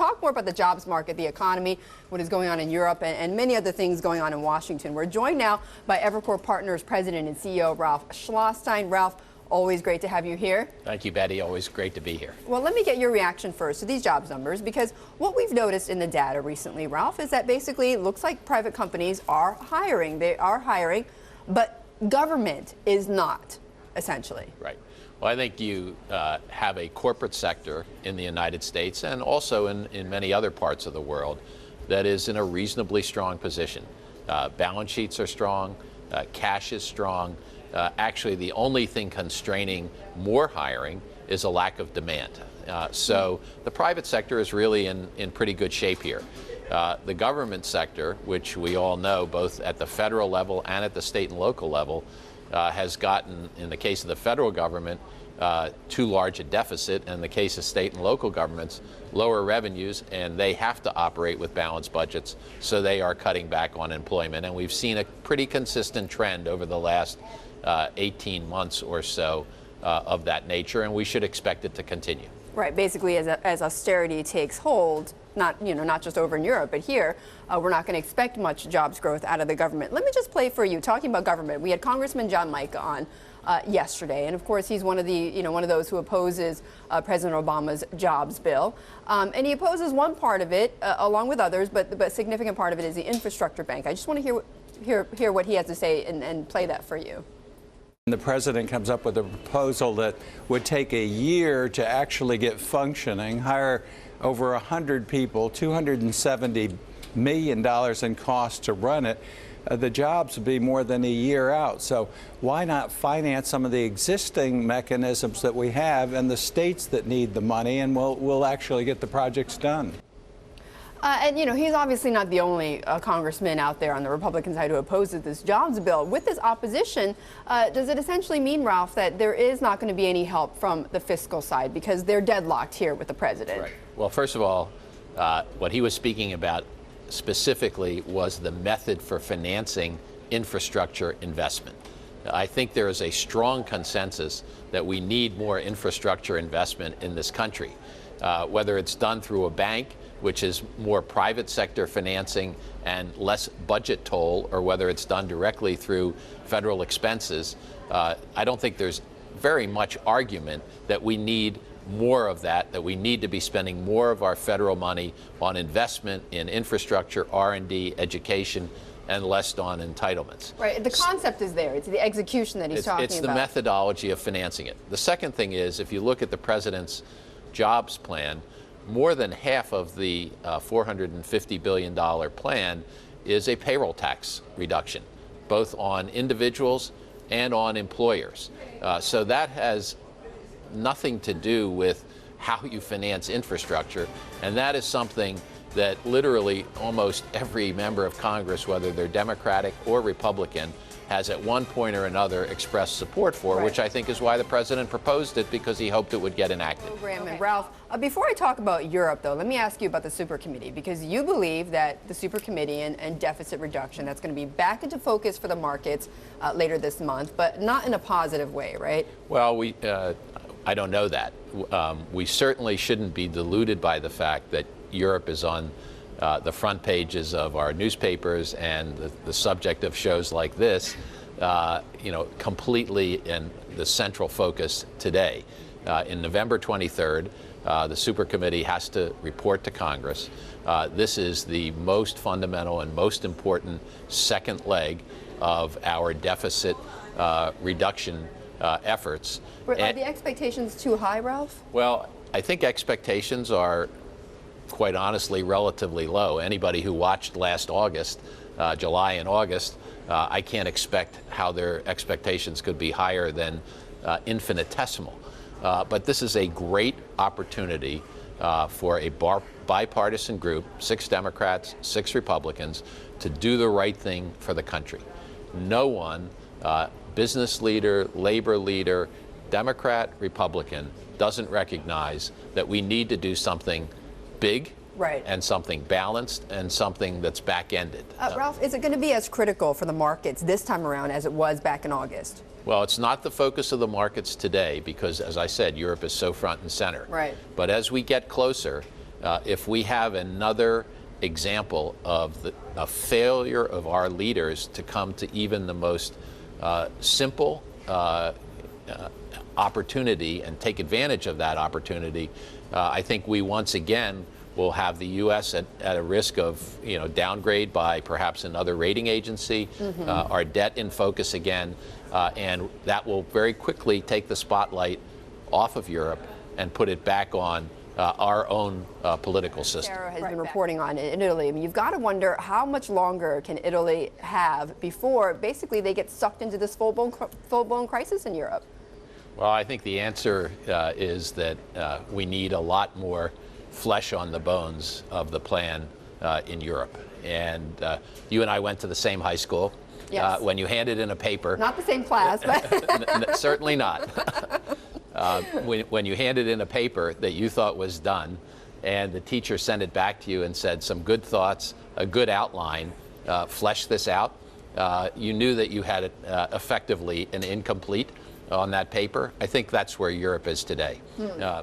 talk more about the jobs market, the economy, what is going on in Europe, and many other things going on in Washington. We're joined now by Evercore Partners President and CEO Ralph Schlosstein. Ralph, always great to have you here. Thank you, Betty. Always great to be here. Well, let me get your reaction first to these jobs numbers, because what we've noticed in the data recently, Ralph, is that basically it looks like private companies are hiring. They are hiring, but government is not, essentially. Right. Well, I think you have a corporate sector in the United States and also in many other parts of the world that is in a reasonably strong position. Balance sheets are strong, cash is strong. Actually, the only thing constraining more hiring is a lack of demand. So the private sector is really in pretty good shape here. The government sector, which we all know both at the federal level and at the state and local level, has gotten, in the case of the federal government, too large a deficit, and in the case of state and local governments, lower revenues, and they have to operate with balanced budgets, so they are cutting back on employment. And we've seen a pretty consistent trend over the last 18 months or so of that nature, and we should expect it to continue. Right, basically as austerity takes hold, not just over in Europe, but here, we're not going to expect much jobs growth out of the government. Let me just play for you, talking about government. We had Congressman John Mica on yesterday, and of course he's one of those who opposes President Obama's jobs bill, and he opposes one part of it, along with others, but a significant part of it is the infrastructure bank. I just want to hear what he has to say and play that for you. The president comes up with a proposal that would take a year to actually get functioning, hire over 100 people, $270 million in cost to run it. The jobs would be more than a year out. So why not finance some of the existing mechanisms that we have and the states that need the money, and we'll actually get the projects done. And he's obviously not the only congressman out there on the Republican side who opposes this jobs bill. With this opposition, does it essentially mean, Ralph, that there is not going to be any help from the fiscal side because they're deadlocked here with the president? Right. Well, first of all, what he was speaking about specifically was the method for financing infrastructure investment. I think there is a strong consensus that we need more infrastructure investment in this country, whether it's done through a bank, which is more private sector financing and less budget toll, or whether it's done directly through federal expenses. I don't think there's very much argument that we need more of that we need to be spending more of our federal money on investment in infrastructure, R&D, education, and less on entitlements. Right. The concept is there. It's the execution that he's talking about. It's the methodology of financing it. The second thing is, if you look at the president's jobs plan, more than half of the $450 billion plan is a payroll tax reduction, both on individuals and on employers. So that has nothing to do with how you finance infrastructure, and that is something that literally almost every member of Congress, whether they're Democratic or Republican, has at one point or another expressed support for, right, which I think is why the president proposed it, because he hoped it would get enacted. Program. And Ralph, before I talk about Europe, though, let me ask you about the super committee, because you believe that the super committee and deficit reduction, that's going to be back into focus for the markets later this month, but not in a positive way, right? Well, I don't know that. We certainly shouldn't be deluded by the fact that Europe is on the front pages of our newspapers and the subject of shows like this, completely in the central focus today. In November 23rd, the super committee has to report to Congress. This is the most fundamental and most important second leg of our deficit reduction efforts. Are the expectations too high, Ralph? Well, I think expectations are, quite honestly, relatively low. Anybody who watched last August, July and August, I can't expect how their expectations could be higher than infinitesimal. But this is a great opportunity for a bipartisan group, 6 Democrats, 6 Republicans, to do the right thing for the country. No one, business leader, labor leader, Democrat, Republican, doesn't recognize that we need to do something big, right, and something balanced and something that's back-ended. Ralph, is it going to be as critical for the markets this time around as it was back in August? Well, it's not the focus of the markets today because, as I said, Europe is so front and center. Right. But as we get closer, if we have another example of a failure of our leaders to come to even the most simple opportunity and take advantage of that opportunity, I think we once again will have the U.S. at a risk of downgrade by perhaps another rating agency, our debt in focus again, and that will very quickly take the spotlight off of Europe and put it back on our own political system. Sarah has been reporting on it in Italy. I mean, you've got to wonder how much longer can Italy have before basically they get sucked into this full-blown crisis in Europe? Well, I think the answer is that we need a lot more flesh on the bones of the plan in Europe. And you and I went to the same high school. Yes. When you handed in a paper. Not the same class, but. Certainly not. When you handed in a paper that you thought was done, and the teacher sent it back to you and said some good thoughts, a good outline, flesh this out, you knew that you had effectively an incomplete on that paper. I think that's where Europe is today.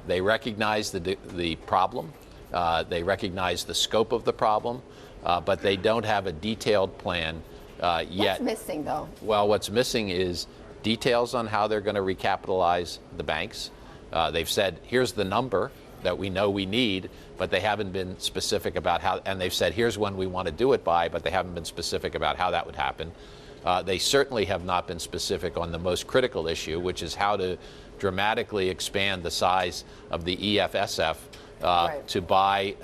They recognize the problem, they recognize the scope of the problem, but they don't have a detailed plan yet. What's missing, though? Well, what's missing is details on how they're going to recapitalize the banks. They've said, here's the number that we know we need, but they haven't been specific about how, and they've said, here's when we want to do it by, but they haven't been specific about how that would happen. They certainly have not been specific on the most critical issue, which is how to dramatically expand the size of the EFSF to buy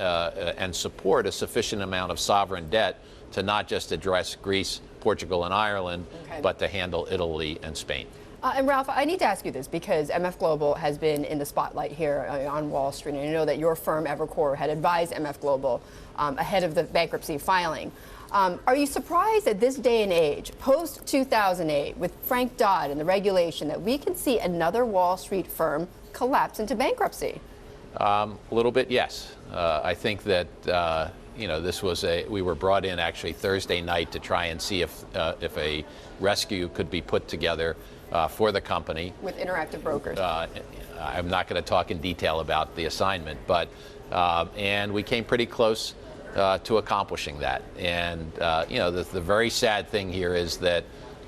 and support a sufficient amount of sovereign debt to not just address Greece, Portugal, and Ireland, but to handle Italy and Spain. And Ralph, I need to ask you this because MF Global has been in the spotlight here on Wall Street, and I know that your firm, Evercore, had advised MF Global ahead of the bankruptcy filing. Are you surprised at this day and age, post-2008, with Frank Dodd and the regulation, that we can see another Wall Street firm collapse into bankruptcy? A little bit, yes. I think that this was we were brought in actually Thursday night to try and see if a rescue could be put together for the company. With Interactive Brokers. I'm not going to talk in detail about the assignment, but and we came pretty close to accomplishing that. And the very sad thing here is that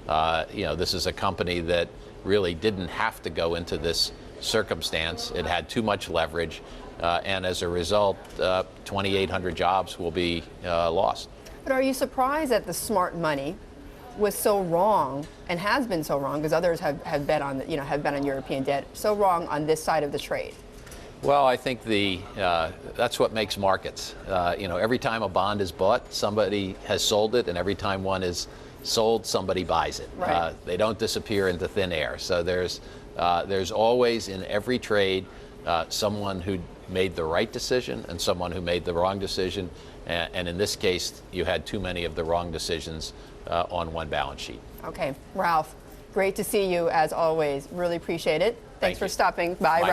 this is a company that really didn't have to go into this circumstance. It had too much leverage, and as a result, 2,800 jobs will be lost. But are you surprised that the smart money was so wrong, and has been so wrong, because others have bet on European debt, so wrong on this side of the trade? Well, I think that's what makes markets. Every time a bond is bought, somebody has sold it, and every time one is sold, somebody buys it. Right. They don't disappear into thin air. So there's always in every trade someone who made the right decision and someone who made the wrong decision. And in this case, you had too many of the wrong decisions on one balance sheet. Okay, Ralph, great to see you as always. Really appreciate it. Thanks for stopping by, Ralph.